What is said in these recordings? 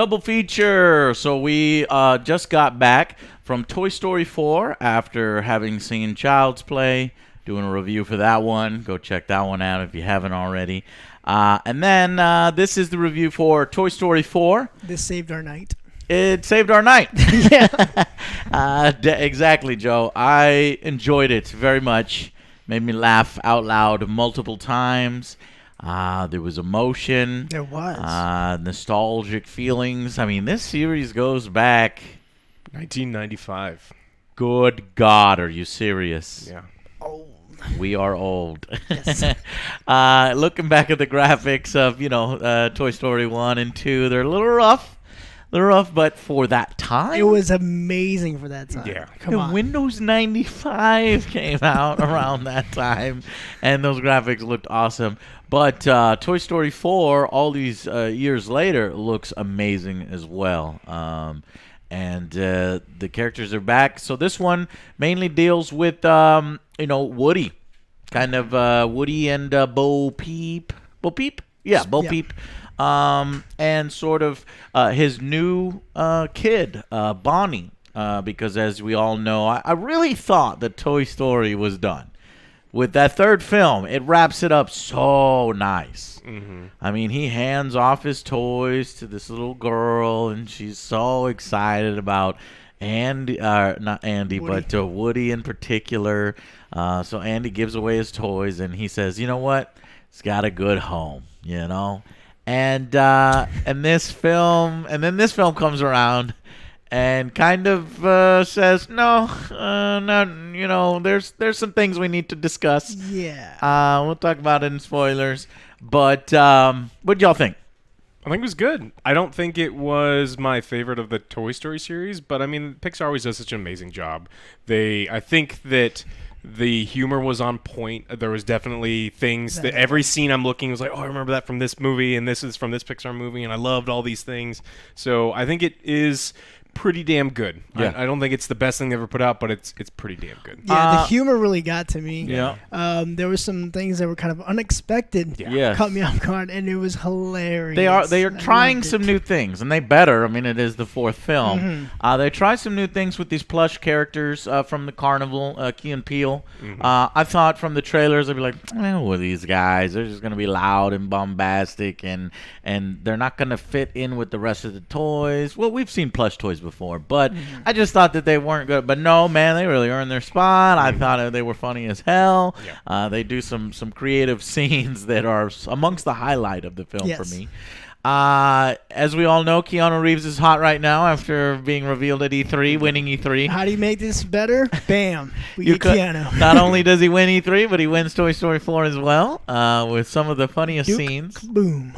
Double feature. So we just got back from Toy Story 4 after having seen Child's Play. Doing a review for that one. Go check that one out if you haven't already. And then this is the review for Toy Story 4. This saved our night. It saved our night. Yeah. Exactly, Joe. I enjoyed it very much. Made me laugh out loud multiple times. There was emotion. There was. Nostalgic feelings. I mean, this series goes back 1995. Good God, are you serious? Yeah. Old. We are old. Yes. Looking back at the graphics of, Toy Story 1 and 2, they're a little rough. They're rough, but for that time, It was amazing for that time. Yeah. Come on. Windows 95 came out around that time, and those graphics looked awesome. But Toy Story 4, all these years later, looks amazing as well. And the characters are back. So this one mainly deals with, Woody. Kind of Woody and Bo Peep. Bo Peep? Yeah, Bo Peep. And sort of his new kid, Bonnie. Because as we all know, I really thought that Toy Story was done. With that third film, it wraps it up so nice. Mm-hmm. I mean, he hands off his toys to this little girl, and she's so excited about not Andy, Woody. but Woody in particular. So Andy gives away his toys, and he says, "You know what? It's got a good home, you know." And this film comes around. And kind of says, no, there's some things we need to discuss. Yeah. We'll talk about it in spoilers. But what do y'all think? I think it was good. I don't think it was my favorite of the Toy Story series, but I mean, Pixar always does such an amazing job. I think that the humor was on point. There was definitely things that every scene I'm looking was like, oh, I remember that from this movie, and this is from this Pixar movie, and I loved all these things. So I think it is pretty damn good. Yeah. I don't think it's the best thing they ever put out, but it's pretty damn good. Yeah, the humor really got to me. Yeah. There were some things that were kind of unexpected. Yeah. Caught me off guard, and it was hilarious. They are I trying loved some it. new things, and they better. I mean, it is the fourth film. They try some new things with these plush characters from the carnival, Key and Peele. I thought from the trailers, I'd be like, who are these guys? They're just going to be loud and bombastic, and they're not going to fit in with the rest of the toys. Well, we've seen plush toys before, but I just thought that they weren't good. But no, man, they really earned their spot. I thought they were funny as hell. Yeah. They do some creative scenes that are amongst the highlight of the film for Yes. me. As we all know, Keanu Reeves is hot right now after being revealed at E3, winning E3. How do you make this better? Bam. We get Keanu. Not only does he win E3, but he wins Toy Story 4 as well, with some of the funniest Duke scenes. Boom.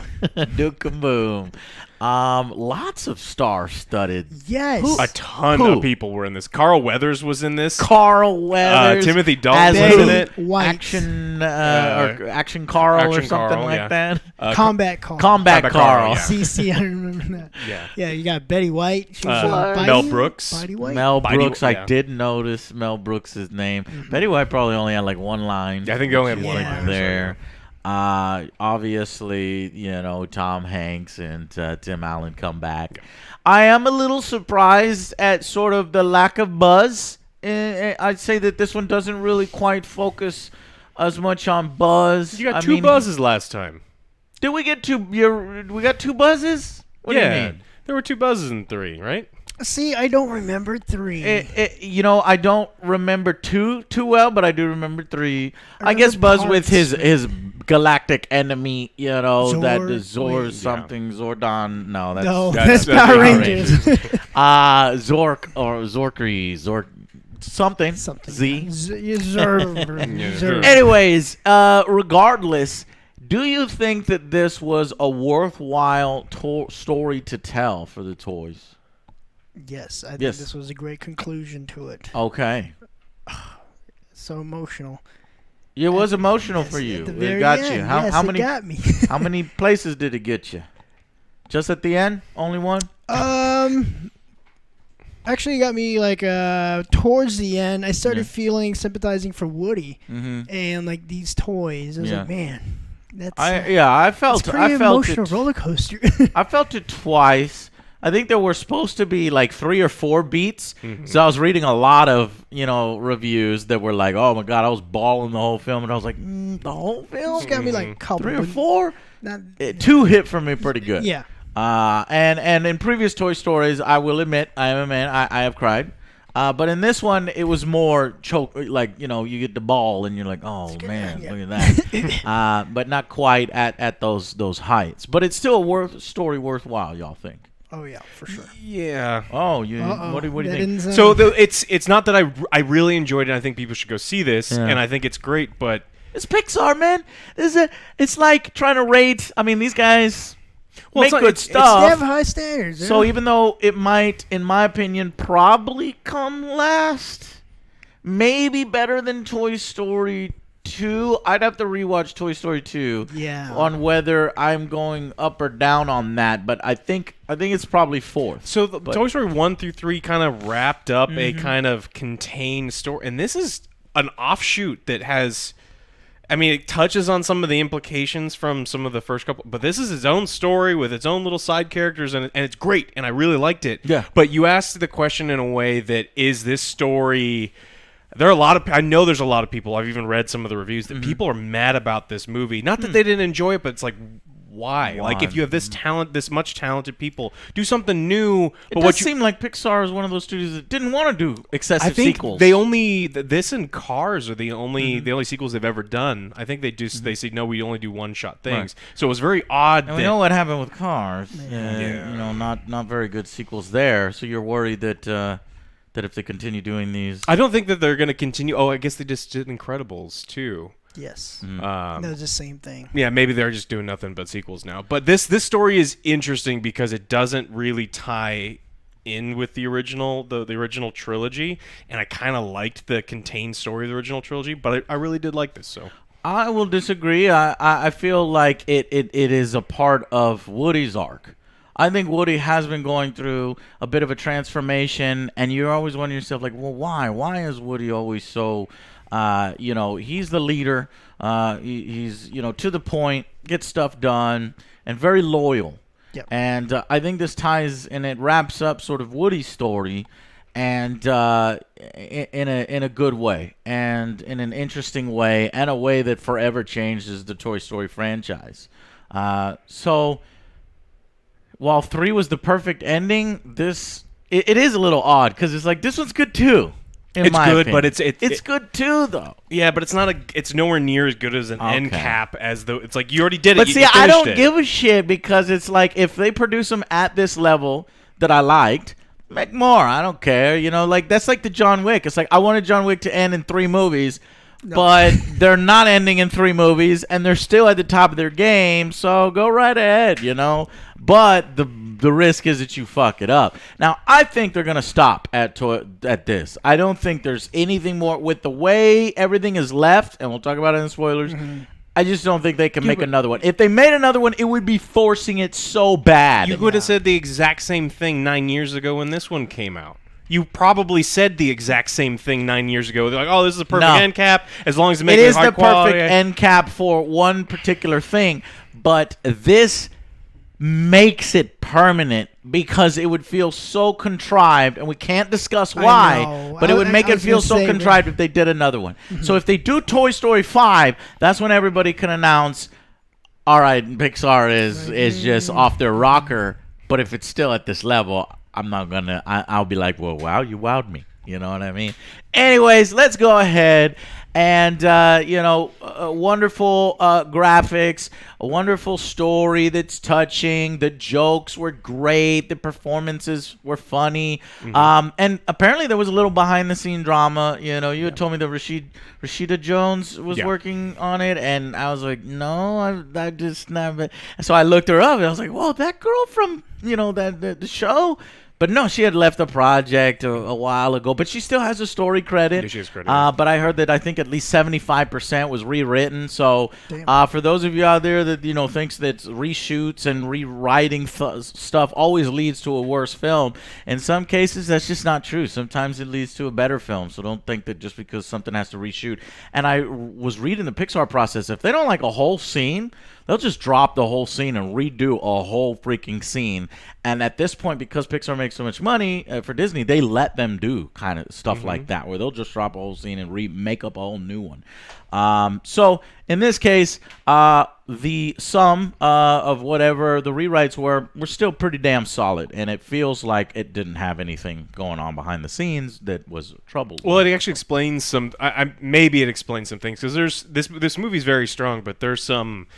Duke Kaboom. Lots of star-studded. Yes. A ton Who? of people were in this. Carl Weathers was in this. Carl Weathers. Timothy Dalton as was in a it. White. Action Action Carl or Action something Carl, like yeah. that. Combat Call. Combat Carl. yeah. CC, I remember that. Yeah. Yeah, you got Betty White. She was Mel Brooks. Betty White. Mel Bitey- Brooks, I yeah. did notice Mel Brooks' name. Betty White probably only had like one line. I think they only had one Yeah. line there. Obviously, Tom Hanks and Tim Allen come back. I am a little surprised at sort of the lack of buzz. I'd say that this one doesn't really quite focus as much on buzz. You got two buzzes last time. Did we get two? We got two buzzes? What do you mean? There were two buzzes in 3, right? See, I don't remember 3. I don't remember 2 too well, but I do remember 3. I remember guess Buzz with parts. his galactic enemy, that Zord? Zor Wait. something, Zordon. No, that's No, that's that's Power Power Rangers. Zork or Zorkry, something. Z. Zerv. Anyways, regardless, do you think that this was a worthwhile story to tell for the toys? Yes, I think Yes. this was a great conclusion to it. Okay. So emotional. It was emotional Yes, for you. at the It very got end. you. How Yes, many? It got me. How many places did it get you? Just at the end? Only one? Actually, it got me towards the end. I started Yeah. feeling sympathizing for Woody Mm-hmm. and these toys. I was Yeah. like, man, that's I felt it's a pretty I felt emotional it. roller coaster. I felt it twice. I think there were supposed to be like 3 or 4 beats. So I was reading a lot of, reviews that were like, oh my God, I was bawling the whole film. And I was like, the whole film? It's got me like a couple. 3 or 4? Not, 2 hit for me pretty good. Yeah. And in previous Toy Stories, I will admit, I am a man, I have cried. But in this one, it was more like, you get the ball and you're like, oh man, look at that. But not quite at those heights. But it's still a story worthwhile, y'all think? Oh yeah, for sure. Yeah. Oh, what do you think? So it's not that I really enjoyed it. I think people should go see this, and I think it's great. But it's Pixar, man. It's like trying to rate. I mean, these guys make good stuff. They have high standards. Yeah. So even though it might, in my opinion, probably come last, maybe better than Toy Story 2. I'd have to rewatch Toy Story 2 on whether I'm going up or down on that, but I think it's probably 4th. So Toy Story 1 through 3 kind of wrapped up a kind of contained story, and this is an offshoot that has, I mean, it touches on some of the implications from some of the first couple, but this is its own story with its own little side characters, and it's great, and I really liked it. Yeah. But you asked the question in a way that, is this story... I know there's a lot of people, I've even read some of the reviews, that people are mad about this movie. Not that they didn't enjoy it, but it's like, why? Like, if you have this talent, this much talented people, do something new. It does seem like Pixar is one of those studios that didn't want to do excessive sequels. They only, this and Cars are the only sequels they've ever done. I think they say, no, we only do one-shot things. Right. So it was very odd. And we know what happened with Cars. Not very good sequels there. So you're worried that if they continue doing these... I don't think that they're going to continue... Oh, I guess they just did Incredibles, too. Yes. That was the same thing. Yeah, maybe they're just doing nothing but sequels now. But this story is interesting because it doesn't really tie in with the original trilogy, and I kind of liked the contained story of the original trilogy, but I really did like this, so... I will disagree. I feel like it is a part of Woody's arc. I think Woody has been going through a bit of a transformation, and you're always wondering yourself, like, well, why? Why is Woody always so, he's the leader. He's, to the point, gets stuff done, and very loyal. Yep. And I think this ties, and it wraps up sort of Woody's story, and in a good way, and in an interesting way, and a way that forever changes the Toy Story franchise. So... While 3 was the perfect ending, it is a little odd because it's like this one's good too. It's good, but it's good too though. Yeah, but it's nowhere near as good as an end cap as though it's like you already did it. But see, I don't give a shit because it's like if they produce them at this level that I liked, make more. I don't care. Like that's like the John Wick. It's like I wanted John Wick to end in 3 movies. No. But they're not ending in 3 movies, and they're still at the top of their game, so go right ahead, But the risk is that you fuck it up. Now, I think they're going to stop at this. I don't think there's anything more. With the way everything is left, and we'll talk about it in spoilers, I just don't think they can make another one. If they made another one, it would be forcing it so bad. You could have said the exact same thing 9 years ago when this one came out. You probably said the exact same thing 9 years ago. They're like, "Oh, this is a perfect end cap as long as it makes it high quality." It is the perfect end cap for one particular thing, but this makes it permanent because it would feel so contrived, and we can't discuss why, but it would make it feel so contrived if they did another one. So if they do Toy Story 5, that's when everybody can announce, all right, Pixar is just off their rocker, but if it's still at this level, I'm not going to, I'll be like, well, wow, you wowed me. You know what I mean? Anyways, let's go ahead and, wonderful graphics, a wonderful story that's touching. The jokes were great. The performances were funny. And apparently there was a little behind-the-scene drama. You had told me that Rashida Jones was working on it, and I was like, no, I just never. And so I looked her up, and I was like, whoa, that girl from, the show? But no, she had left the project a while ago. But she still has a story credit. Yeah, she has credit. But I heard that I think at least 75% was rewritten. So for those of you out there that thinks that reshoots and rewriting stuff always leads to a worse film, in some cases that's just not true. Sometimes it leads to a better film. So don't think that just because something has to reshoot. And I was reading the Pixar process. If they don't like a whole scene, they'll just drop the whole scene and redo a whole freaking scene. And at this point, because Pixar makes so much money for Disney, they let them do kind of stuff like that, where they'll just drop a whole scene and make up a whole new one. So in this case, the sum of whatever the rewrites were still pretty damn solid, and it feels like it didn't have anything going on behind the scenes that was trouble. Well, it actually explains some. Maybe it explains some things, because there's this movie's very strong, but there's some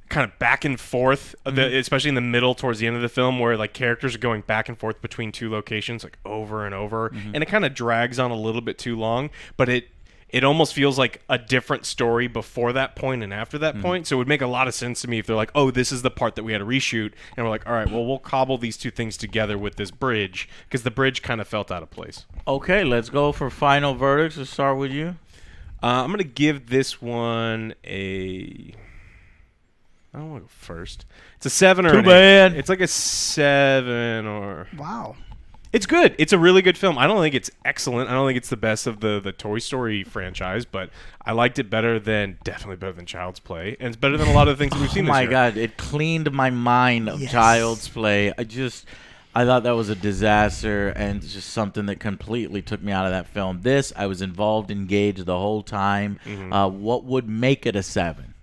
kind of back and forth, especially in the middle towards the end of the film, where like characters are going back and forth between two locations like over and over, and it kind of drags on a little bit too long, but it almost feels like a different story before that point and after that point. So it would make a lot of sense to me if they're like, oh, this is the part that we had to reshoot, and we're like, all right, well, we'll cobble these two things together with this bridge, because the bridge kind of felt out of place. Okay, let's go for final verdicts. Let's start with you. I'm gonna give this one I don't want to go first. It's a 7 or Too an bad. 8. It's like a 7 or... Wow. It's good. It's a really good film. I don't think it's excellent. I don't think it's the best of the Toy Story franchise, but I liked it definitely better than Child's Play, and it's better than a lot of the things that we've seen this year. Oh my God, it cleaned my mind of Child's Play. I thought that was a disaster and just something that completely took me out of that film. This, I was involved, engaged the whole time. What would make it a 7?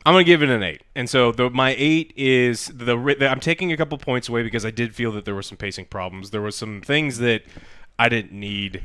I'm going to give it an 8. And so my 8 is I'm taking a couple points away because I did feel that there were some pacing problems. There were some things that I didn't need.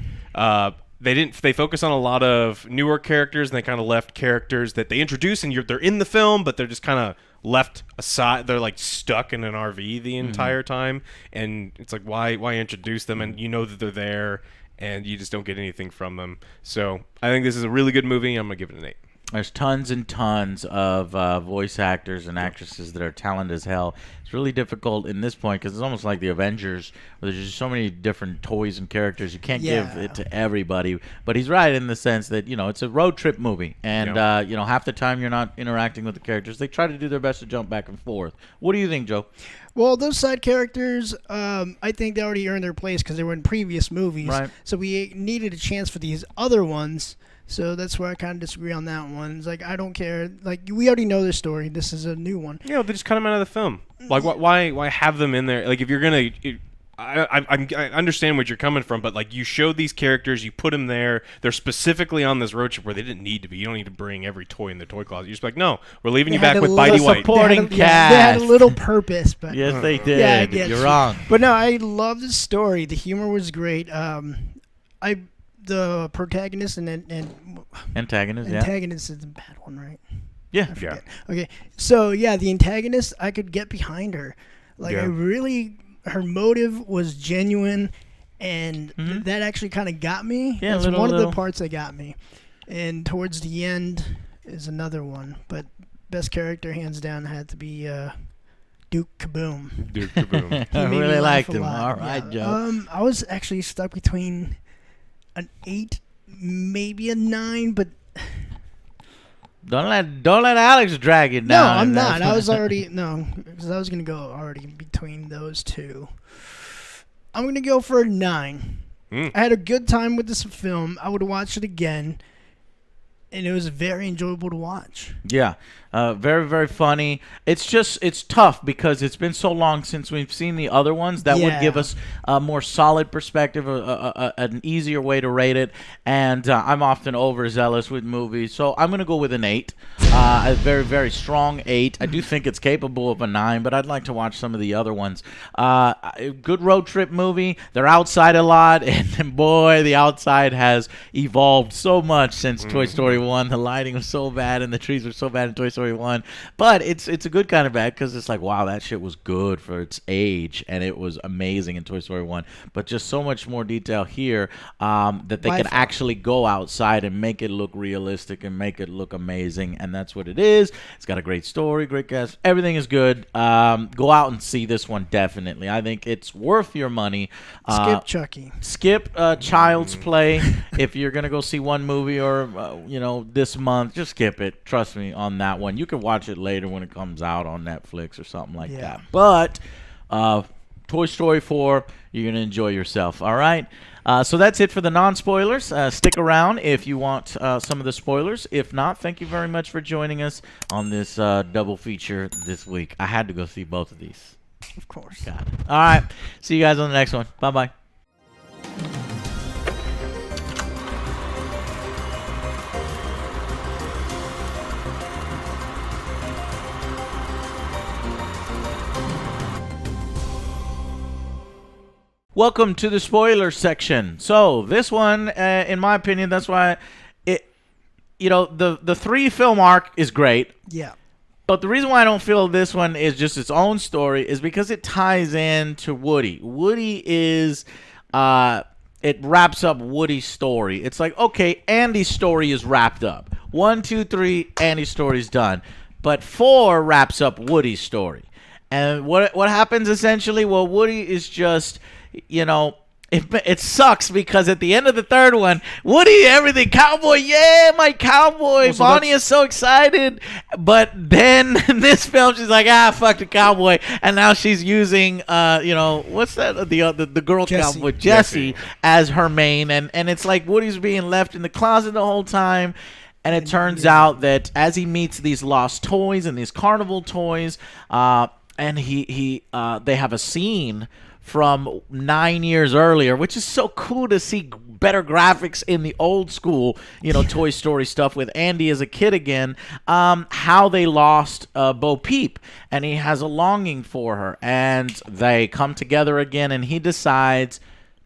They focus on a lot of newer characters, and they kind of left characters that they introduce, and they're in the film, but they're just kind of left aside. They're like stuck in an RV the entire time, and it's like, why introduce them? And you know that they're there, and you just don't get anything from them. So I think this is a really good movie. I'm going to give it an 8. There's tons and tons of voice actors and actresses that are talented as hell. It's really difficult in this point because it's almost like the Avengers, where there's just so many different toys and characters. You can't give it to everybody. But he's right in the sense that, it's a road trip movie. And, half the time you're not interacting with the characters. They try to do their best to jump back and forth. What do you think, Joe? Well, those side characters, I think they already earned their place because they were in previous movies. Right. So we needed a chance for these other ones. So that's where I kind of disagree on that one. It's like, I don't care. Like, we already know their story. This is a new one. They just cut them out of the film. Like, why have them in there? Like, if you're going to... I understand what you're coming from, but, like, you showed these characters, you put them there. They're specifically on this road trip where they didn't need to be. You don't need to bring every toy in the toy closet. You're just like, no, we're leaving you back with Bitey White. Supporting cast. They had a little purpose. But yes, they did. Yeah, you're wrong. But, no, I love the story. The humor was great. The protagonist and antagonist is the bad one, right? Yeah. Okay. So the antagonist, I could get behind her. Like her motive was genuine, and that actually kind of got me. Yeah, that's one of the parts that got me. And towards the end is another one, but best character hands down had to be Duke Kaboom. Duke Kaboom. I really liked him. All right, Joe. I was actually stuck between an 8, maybe a 9, but don't let Alex drag it down. No, I'm not. I was already because I was gonna go already between those two. I'm gonna go for a 9. I had a good time with this film. I would watch it again, and it was very enjoyable to watch. Yeah. Very, very funny. It's tough because it's been so long since we've seen the other ones. That would give us a more solid perspective, an easier way to rate it. And I'm often overzealous with movies, so I'm going to go with an 8. A very, very strong 8. I do think it's capable of a 9, but I'd like to watch some of the other ones. Good road trip movie. They're outside a lot, and boy, the outside has evolved so much since Toy Story 1. The lighting was so bad, and the trees were so bad in Toy Story Story 1. But it's a good kind of bad because it's like, wow, that shit was good for its age, and it was amazing in Toy Story 1. But just so much more detail here that they can actually go outside and make it look realistic and make it look amazing, and that's what it is. It's got a great story, great cast. Everything is good. Go out and see this one, definitely. I think it's worth your money. Skip Chucky. Skip Child's Play. If you're going to go see one movie or, this month, just skip it. Trust me on that one. You can watch it later when it comes out on Netflix or something like that. But Toy Story 4, you're going to enjoy yourself. All right? So that's it for the non-spoilers. Stick around if you want some of the spoilers. If not, thank you very much for joining us on this double feature this week. I had to go see both of these. Of course. Got it. All right. See you guys on the next one. Bye-bye. Welcome to the spoiler section. So this one, in my opinion, that's why the 3-film arc is great. Yeah. But the reason why I don't feel this one is just its own story is because it ties in to Woody. Woody is, it wraps up Woody's story. It's like, okay, Andy's story is wrapped up. 1, 2, 3, Andy's story's done. But 4 wraps up Woody's story. And what happens essentially? Well, Woody is just, it sucks because at the end of the third one, Woody, everything, cowboy, yeah, my cowboy. Bonnie is so excited. But then in this film, she's like, fuck the cowboy. And now she's using, what's that? The girl cowboy, Jessie, as her main. And it's like Woody's being left in the closet the whole time. And it turns out that as he meets these lost toys and these carnival toys, and they have a scene from 9 years earlier, which is so cool to see better graphics in the old school, Toy Story stuff with Andy as a kid again, how they lost Bo Peep, and he has a longing for her, and they come together again, and he decides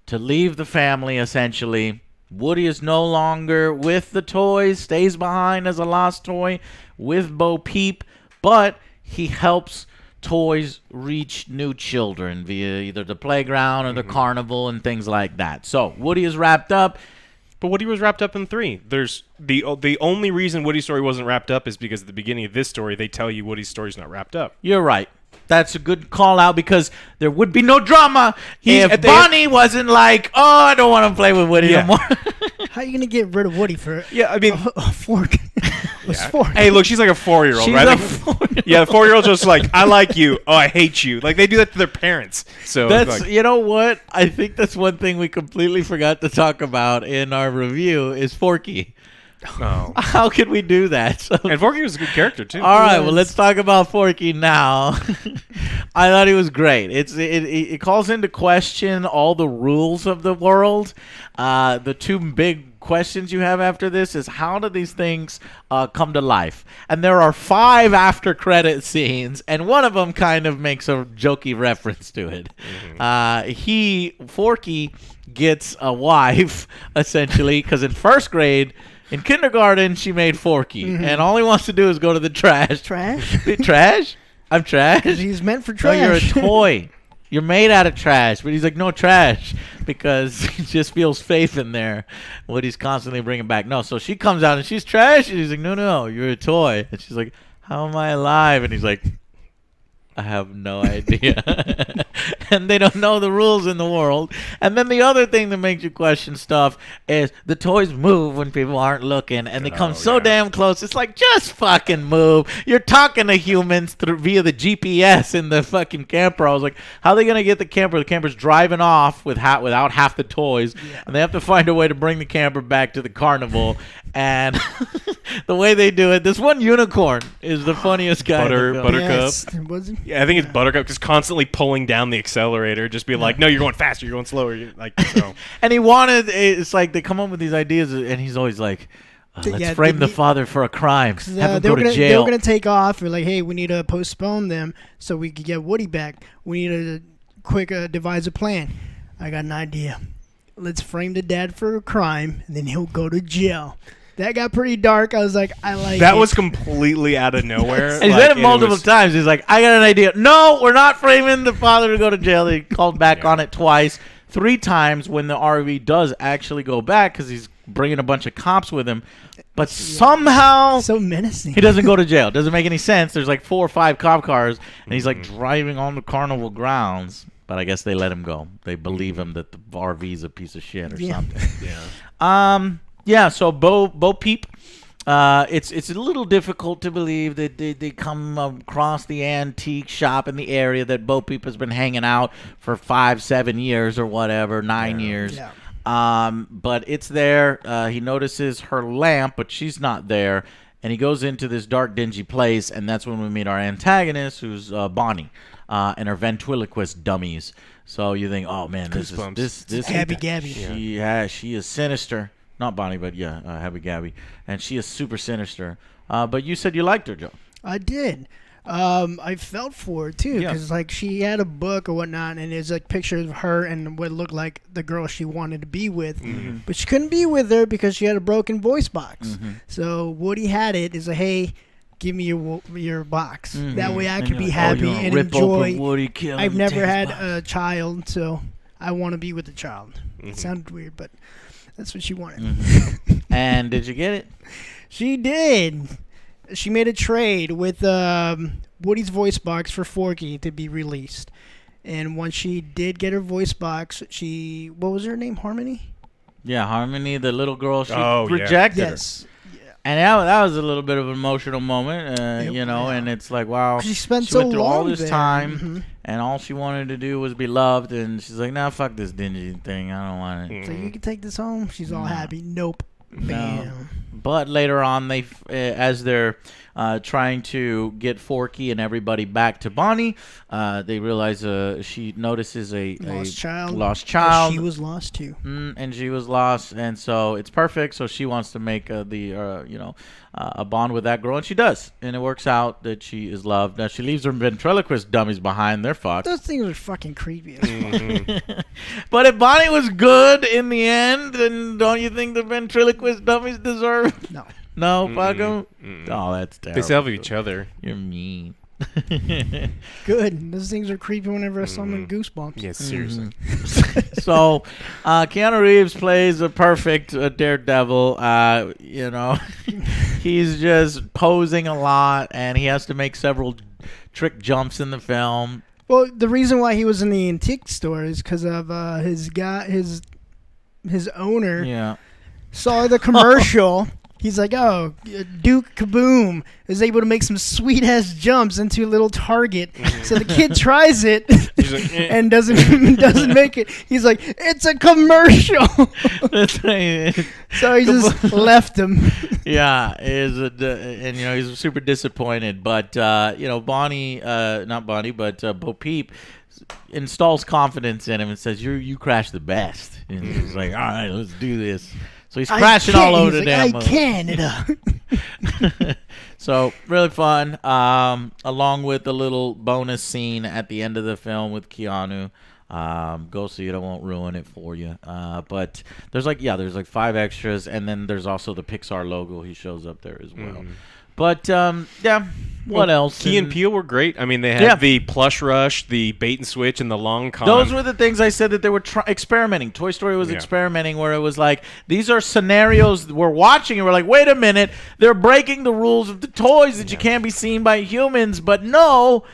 to leave the family, essentially. Woody is no longer with the toys, stays behind as a lost toy with Bo Peep, but he helps toys reach new children via either the playground or the carnival and things like that. So Woody is wrapped up. But Woody was wrapped up in 3. There's the only reason Woody's story wasn't wrapped up is because at the beginning of this story, they tell you Woody's story's not wrapped up. You're right. That's a good call out because there would be no drama if Bonnie wasn't like, oh, I don't want to play with Woody anymore. How are you going to get rid of Woody for a fork? Hey, look, she's like a 4-year-old, she's right? A 4-year-old. Yeah, the 4-year-old's just like, I like you. Oh, I hate you. Like, they do that to their parents. So that's, you know what? I think that's one thing we completely forgot to talk about in our review is Forky. Oh. How could we do that? And Forky was a good character, too. All right, well, let's talk about Forky now. I thought he was great. It calls into question all the rules of the world. The two big questions you have after this is how do these things come to life? And there are 5 after credit scenes, and one of them kind of makes a jokey reference to it. Forky gets a wife, essentially, because in first grade, in kindergarten, she made Forky, and all he wants to do is go to the trash. Trash? Trash? I'm trash? Because he's meant for trash. No, you're a toy. You're made out of trash. But he's like, no trash, because he just feels faith in there, what he's constantly bringing back. No, so she comes out and she's trash, and he's like, no, you're a toy. And she's like, how am I alive? And he's like, I have no idea. And they don't know the rules in the world. And then the other thing that makes you question stuff is the toys move when people aren't looking, and they come so damn close. It's like, just fucking move. You're talking to humans via the GPS in the fucking camper. I was like, how are they going to get the camper? The camper's driving off without half the toys, and they have to find a way to bring the camper back to the carnival. And the way they do it, this one unicorn is the funniest guy. Buttercup. Yes. Yeah, I think it's Buttercup just constantly pulling down the accelerator, just being like, no, you're going faster, you're going slower. So. And it's like they come up with these ideas, and he's always like, let's frame the father for a crime. Have him go to jail. They were going to take off. We're like, hey, we need to postpone them so we could get Woody back. We need to quick devise a plan. I got an idea. Let's frame the dad for a crime, and then he'll go to jail. That got pretty dark. I was like, I like That it. was completely out of nowhere. And he said it multiple times. He's like, I got an idea. No, we're not framing the father to go to jail. He called back on it twice. 3 times when the RV does actually go back because he's bringing a bunch of cops with him. But somehow so menacing. he doesn't go to jail. Doesn't make any sense. There's like 4 or 5 cop cars, and he's like driving on the carnival grounds. But I guess they let him go. They believe him that the RV's a piece of shit or something. Yeah. So Bo Peep. It's a little difficult to believe that they come across the antique shop in the area that Bo Peep has been hanging out for 5-7 years or whatever, 9 years. Yeah. But it's there. He notices her lamp, but she's not there. And he goes into this dark, dingy place, and that's when we meet our antagonist, who's Bonnie, and her ventriloquist dummies. So you think, oh man, this Gabby. She is sinister. Not Bonnie, but Happy Gabby, and she is super sinister. But you said you liked her, Joe. I did. I felt for her too, because like she had a book or whatnot, and it's like pictures of her and what looked like the girl she wanted to be with, but she couldn't be with her because she had a broken voice box. So Woody had it. Is like, hey, give me your box. That way I can be happy and enjoy. Woody, I've never had a child, so I want to be with a child. It sounded weird, but that's what she wanted. And did you get it? She did. She made a trade with Woody's voice box for Forky to be released. And once she did get her voice box, what was her name? Harmony? Yeah, Harmony, the little girl. She rejected her. Yes. And that was a little bit of an emotional moment, and it's like, wow. She spent she so went through long all this there. time, and all she wanted to do was be loved, and she's like, nah, fuck this dingy thing. I don't want it. So you can take this home? She's all happy. Nope. Bam. No. But later on, as they're trying to get Forky and everybody back to Bonnie, they realize she notices a lost child. She was lost too. And she was lost, and so it's perfect. So she wants to make a bond with that girl, and she does, and it works out that she is loved. Now she leaves her ventriloquist dummies behind. They're fucked. Those things are fucking creepy as fuck. But if Bonnie was good in the end, then don't you think the ventriloquist dummies deserve? No, fuck them. Oh, that's terrible. They still have each other. You're mean. Good. Those things are creepy whenever I saw them in Goosebumps. Yeah, seriously. So, Keanu Reeves plays a perfect Daredevil. He's just posing a lot, and he has to make several trick jumps in the film. Well, the reason why he was in the antique store is because of his owner saw the commercial. He's like, oh, Duke Kaboom is able to make some sweet-ass jumps into a little target. So the kid tries it and doesn't make it. He's like, it's a commercial. That's right. So he just left him. Yeah, he's super disappointed. But, Bonnie, not Bonnie, but Bo Peep installs confidence in him and says, you crashed the best. And he's like, all right, let's do this. So he's crashing all over the damn movie. Canada. So really fun. Along with a little bonus scene at the end of the film with Keanu. Go see it. I won't ruin it for you. But there's like 5 extras, and then there's also the Pixar logo. He shows up there as well. But what else? Key and Peele were great. I mean, they had the plush rush, the bait and switch, and the long con. Those were the things I said that they were experimenting. Toy Story was experimenting, where it was like, these are scenarios we're watching, and we're like, wait a minute, they're breaking the rules of the toys that you can't be seen by humans. But no,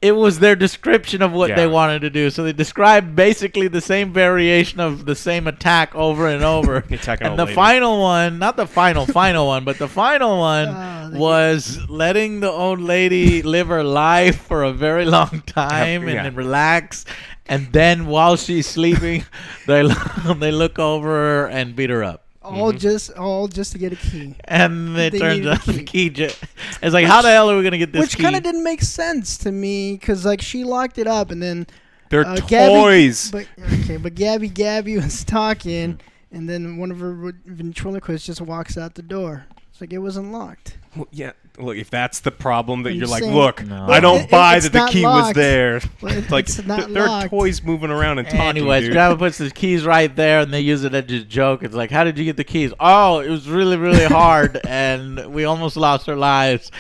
it was their description of what they wanted to do. So they described basically the same variation of the same attack over and over. And the final one, not the final one, but the final one was letting the old lady live her life for a very long time and then relax. And then while she's sleeping, they look over her and beat her up. All just to get a key. And it turns out the key it's like, how the hell are we going to get this key? Which kind of didn't make sense to me, because like she locked it up, and then they're toys. But Gabby was talking, and then one of her ventriloquists just walks out the door. It's like it wasn't locked. Well, yeah, look, if that's the problem that you're like, saying- look, No. I don't buy it's that the not key was locked. there. Well, Like, it's not there are locked. toys moving around and talking, Anyways, dude. Grandma puts the keys right there, and they use it as a joke. It's like, how did you get the keys? Oh, it was really, really hard, and we almost lost our lives.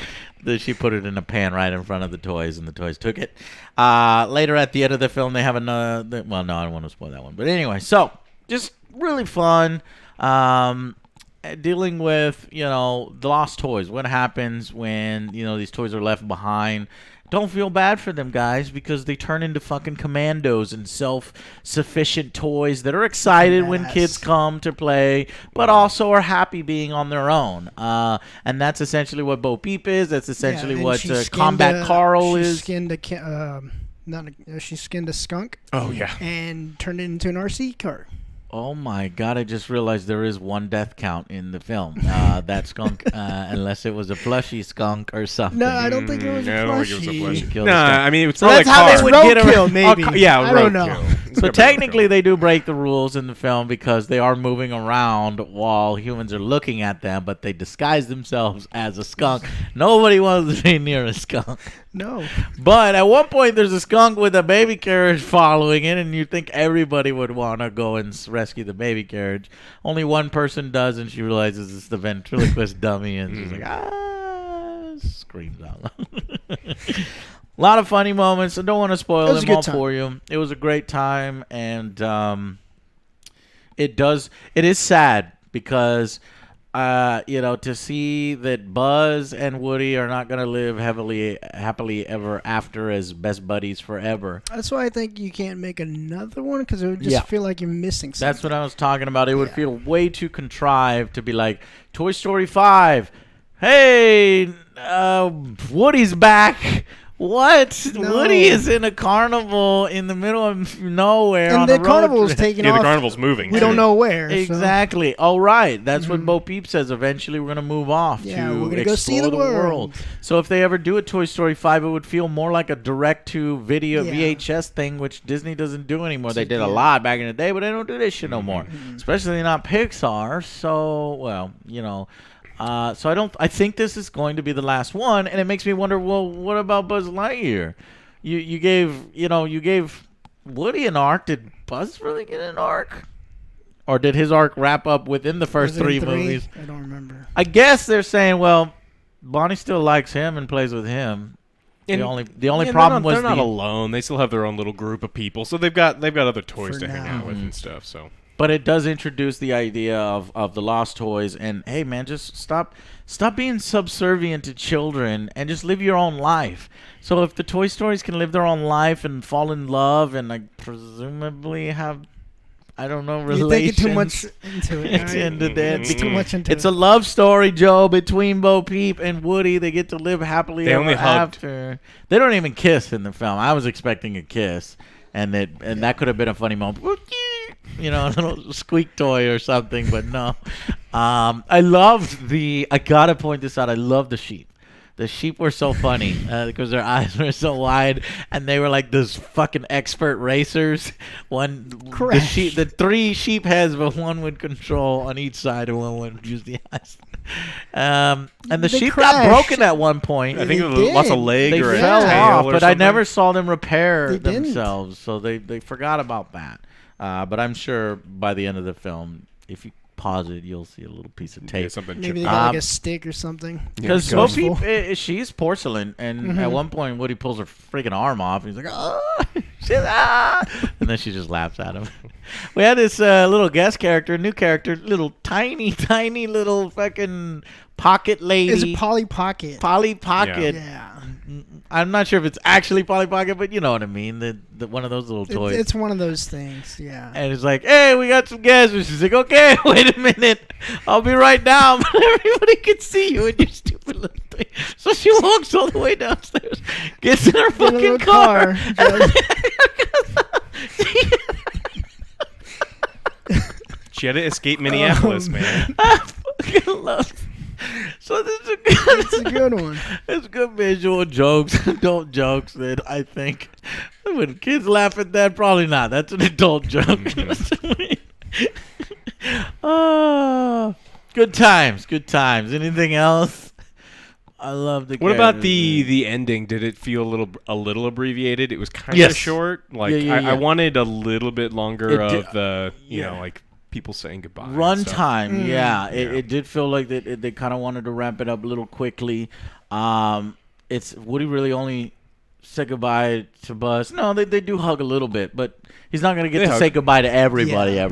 Then she put it in a pan right in front of the toys, and the toys took it. Later at the end of the film, they have another. Well, no, I don't want to spoil that one. But anyway, so just really fun. Dealing with, the lost toys. What happens when, these toys are left behind? Don't feel bad for them, guys, because they turn into fucking commandos and self-sufficient toys that are excited when kids come to play, but also are happy being on their own. And that's essentially what Bo Peep is. That's essentially what Combat Carl is. She skinned a skunk. Oh, yeah. And turned it into an RC car. Oh my God! I just realized there is one death count in the film. That skunk, unless it was a plushy skunk or something. No, I don't think it was a I don't think it was a plushie. plushie. No, I mean, it's So not that's like how they car. would get around. Roadkill, maybe. Yeah, I don't know. roadkill. So technically, they do break the rules in the film because they are moving around while humans are looking at them, but they disguise themselves as a skunk. Nobody wants to be near a skunk. No. But at one point, there's a skunk with a baby carriage following it, and you think everybody would want to go and rescue the baby carriage. Only one person does, and she realizes it's the ventriloquist dummy, and she's like, screams out loud. A lot of funny moments. I don't want to spoil them all for you. It was a great time, and it is sad because to see that Buzz and Woody are not going to live happily ever after as best buddies forever. That's why I think you can't make another one, because it would just feel like you're missing something. That's what I was talking about. It would feel way too contrived to be like, Toy Story 5, hey, Woody's back. What? No. Woody is in a carnival in the middle of nowhere and on the a road carnival's trip. taking Yeah, off. the carnival's moving. We don't know where. Exactly. All right. That's what Bo Peep says. Eventually, we're going to move off to we're gonna explore go see the world. So if they ever do a Toy Story 5, it would feel more like a direct-to-video VHS thing, which Disney doesn't do anymore. They did a lot back in the day, but they don't do this shit no more. Especially not Pixar. So, well, I think this is going to be the last one, and it makes me wonder, well, what about Buzz Lightyear? You gave Woody an arc. Did Buzz really get an arc? Or did his arc wrap up within the first three movies? I don't remember. I guess they're saying, well, Bonnie still likes him and plays with him. And the only problem was they're not alone. They still have their own little group of people, so they've got other toys to hang out with and stuff. So. But it does introduce the idea of the lost toys, and hey, man, just stop being subservient to children and just live your own life. So if the Toy Stories can live their own life and fall in love and presumably have, I don't know, relations. You're thinking too much into it. Right? It's too much into it. It's a love story, Joe, between Bo Peep and Woody. They get to live happily ever after. They don't even kiss in the film. I was expecting a kiss, and that could have been a funny moment. A little squeak toy or something, but no. I gotta point this out. I love the sheep. The sheep were so funny because their eyes were so wide, and they were like those fucking expert racers. The three sheep heads, but one would control on each side, and one would use the eyes. And the sheep got broken at one point. I think it lost a leg they or a fell tail off, or but something. I never saw them repair They didn't. themselves, so they forgot about that. But I'm sure by the end of the film, if you pause it, you'll see a little piece of tape. Yeah, something Maybe they chipped. got like a stick or something. Because Bo Peep, she's porcelain, and at one point Woody pulls her freaking arm off, and he's like, "Oh, shit, ah!" And then she just laughs at him. We had this little guest character, new character, little tiny little fucking pocket lady. It's a Polly Pocket. Polly Pocket. Yeah. I'm not sure if it's actually Polly Pocket, but you know what I mean. The one of those little toys. It's one of those things, yeah. And it's like, hey, we got some guests. And she's like, okay, wait a minute. I'll be right down. But everybody can see you in your stupid little thing. So she walks all the way downstairs, gets in her fucking car. She had to escape Minneapolis, man. I fucking love it. So this is It's a good one. It's good visual jokes, adult jokes that I think when kids laugh at that, probably not. That's an adult joke. Oh, good times. Anything else? I love the. What about the ending? Did it feel a little abbreviated? It was kind of short. Like I wanted a little bit longer of the like people saying goodbye. Runtime, It did feel like they kind of wanted to wrap it up a little quickly. It's Woody really only said goodbye to Buzz. No, they do hug a little bit, but he's not going to get to say goodbye to everybody. Yeah.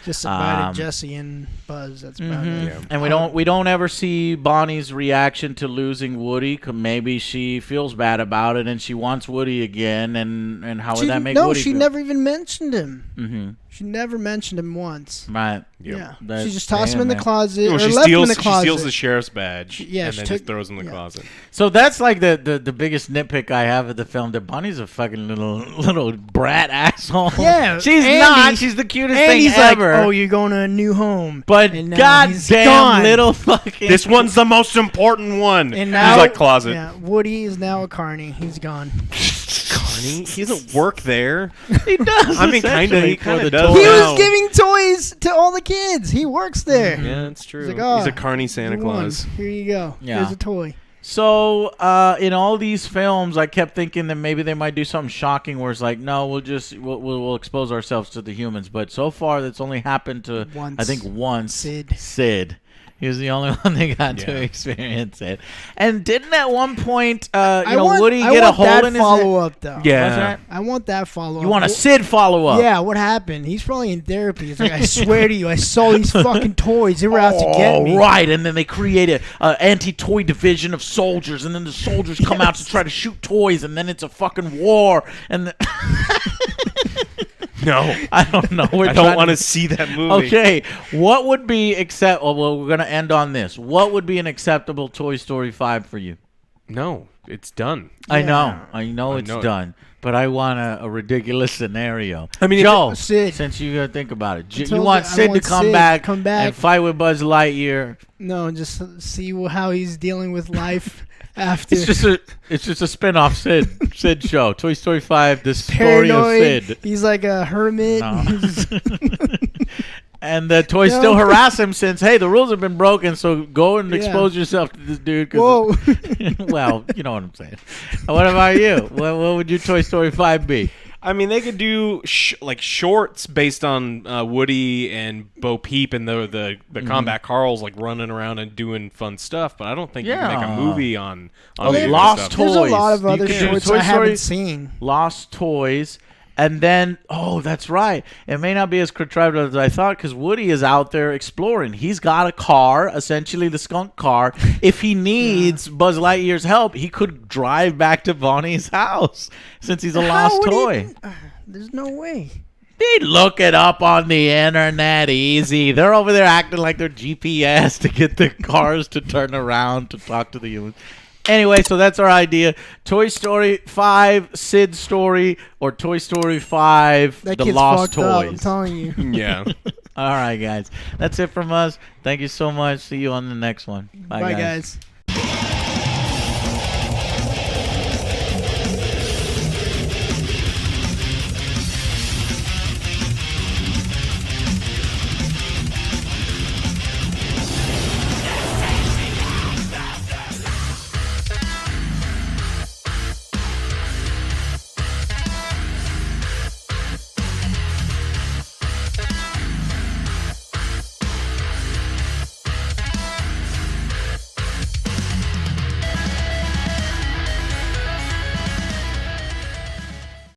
Just goodbye to Jesse and Buzz. That's about it. Yeah. And we don't ever see Bonnie's reaction to losing Woody. 'Cause maybe she feels bad about it and she wants Woody again. And how would that make Woody? No, she never even mentioned him. Mm-hmm. She never mentioned him once. Right. Yep. Yeah. She just tossed him in the closet. Well, she left him in the closet. She steals the sheriff's badge. And then just throws him in the closet. So that's like the biggest nitpick I have of the film. That Bonnie's a fucking little brat asshole. Yeah. She's not. She's the cutest thing ever. Like, oh, you're going to a new home. But goddamn little fucking. This one's the most important one. And now, he's like closet. Yeah. Woody is now a carny. He's gone. Carney? He doesn't work there. He does. I mean, kind of. He kind of does. He was giving toys to all the kids. He works there. Yeah, that's true. He's, like, he's a carny Santa Claus. Here you go. Yeah. Here's a toy. So in all these films, I kept thinking that maybe they might do something shocking, where it's like, no, we'll expose ourselves to the humans. But so far, that's only happened to once. Sid. He was the only one that got to experience it. And didn't at one point, Woody get a hole in his follow-up, though. Yeah. I want that follow-up. You want a Sid follow-up? Yeah, what happened? He's probably in therapy. He's like, I swear to you, I saw these fucking toys. They were out to get me. Right, and then they create an anti-toy division of soldiers, and then the soldiers come out to try to shoot toys, and then it's a fucking war. And No, I don't know. I don't want to see that movie. Okay, what would be well, we're going to end on this. What would be an acceptable Toy Story 5 for you? No, it's done. I know it's done. But I want a ridiculous scenario. I mean, Joe, Sid. Since you got to think about it, you want Sid to come back and fight with Buzz Lightyear. No, just see how he's dealing with life after. It's just a spin-off Sid show. Toy Story 5, the story of Sid. He's like a hermit. No. And the toys still harass him since, hey, the rules have been broken, so go and expose yourself to this dude. Whoa. Well, you know what I'm saying. What about you? What would your Toy Story 5 be? I mean, they could do shorts based on Woody and Bo Peep and the Combat Carls like running around and doing fun stuff. But I don't think you can make a movie on Lost Toys. There's a lot of other shorts I haven't seen. Lost Toys. And then, that's right. It may not be as contrived as I thought because Woody is out there exploring. He's got a car, essentially the skunk car. If he needs Buzz Lightyear's help, he could drive back to Bonnie's house since he's a lost toy. There's no way. They'd look it up on the internet easy. They're over there acting like they're GPS to get the cars to turn around to talk to the humans. Anyway, so that's our idea. Toy Story 5, Sid Story, or Toy Story 5, that The kid's Lost fucked up, Toys. I'm telling you. Yeah. All right, guys. That's it from us. Thank you so much. See you on the next one. Bye guys.